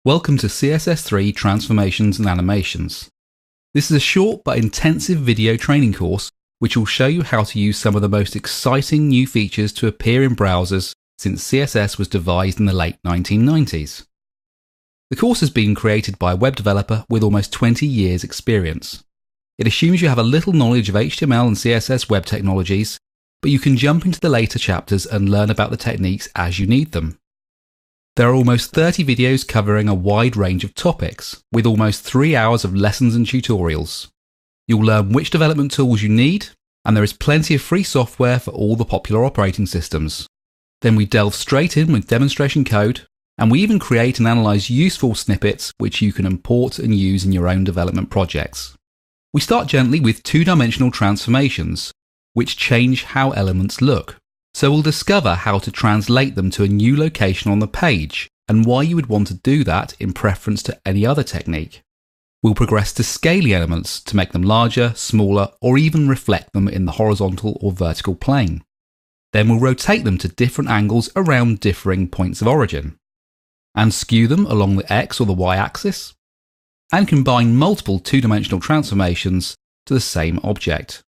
Welcome to CSS3 Transformations and Animations. This is a short but intensive video training course which will show you how to use some of the most exciting new features to appear in browsers since CSS was devised in the late 1990s. The course has been created by a web developer with almost 20 years experience. It assumes you have a little knowledge of HTML and CSS web technologies, but you can jump into the later chapters and learn about the techniques as you need them. There are almost 30 videos covering a wide range of topics, with almost 3 hours of lessons and tutorials. You'll learn which development tools you need, and there is plenty of free software for all the popular operating systems. Then we delve straight in with demonstration code, and we even create and analyze useful snippets which you can import and use in your own development projects. We start gently with two-dimensional transformations, which change how elements look. So we'll discover how to translate them to a new location on the page and why you would want to do that in preference to any other technique. We'll progress to scaling elements to make them larger, smaller, or even reflect them in the horizontal or vertical plane. Then we'll rotate them to different angles around differing points of origin, and skew them along the X or the Y axis, and combine multiple two-dimensional transformations to the same object.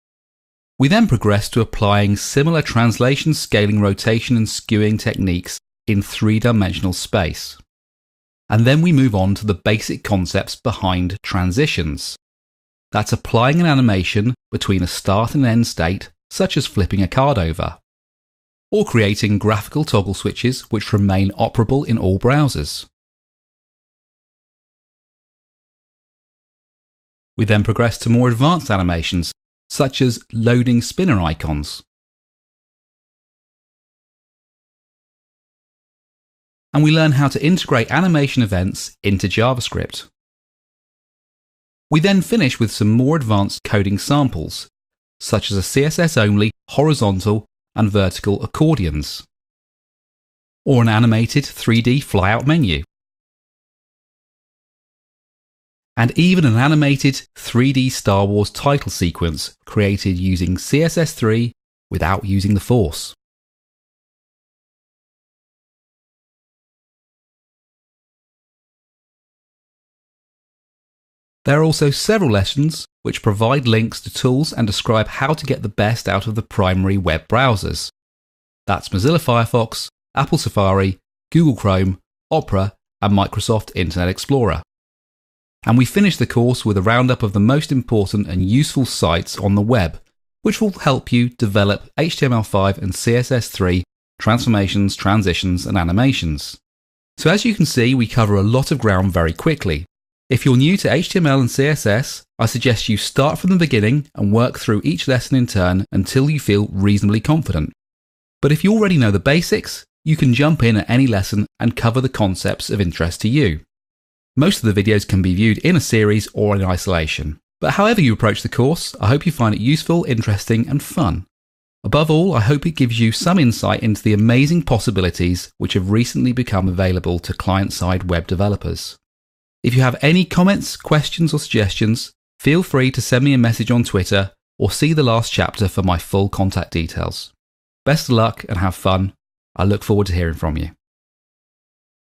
We then progress to applying similar translation, scaling, rotation and skewing techniques in three-dimensional space. And then we move on to the basic concepts behind transitions. That's applying an animation between a start and end state, such as flipping a card over, or creating graphical toggle switches which remain operable in all browsers. We then progress to more advanced animations, such as loading spinner icons. And we learn how to integrate animation events into JavaScript. We then finish with some more advanced coding samples, such as a CSS-only horizontal and vertical accordions, or an animated 3D flyout menu, and even an animated 3D Star Wars title sequence created using CSS3 without using the Force. There are also several lessons which provide links to tools and describe how to get the best out of the primary web browsers. That's Mozilla Firefox, Apple Safari, Google Chrome, Opera, and Microsoft Internet Explorer. And we finish the course with a roundup of the most important and useful sites on the web, which will help you develop HTML5 and CSS3 transformations, transitions, and animations. So as you can see, we cover a lot of ground very quickly. If you're new to HTML and CSS, I suggest you start from the beginning and work through each lesson in turn until you feel reasonably confident. But if you already know the basics, you can jump in at any lesson and cover the concepts of interest to you. Most of the videos can be viewed in a series or in isolation. But however you approach the course, I hope you find it useful, interesting and fun. Above all, I hope it gives you some insight into the amazing possibilities which have recently become available to client-side web developers. If you have any comments, questions or suggestions, feel free to send me a message on Twitter or see the last chapter for my full contact details. Best of luck and have fun. I look forward to hearing from you.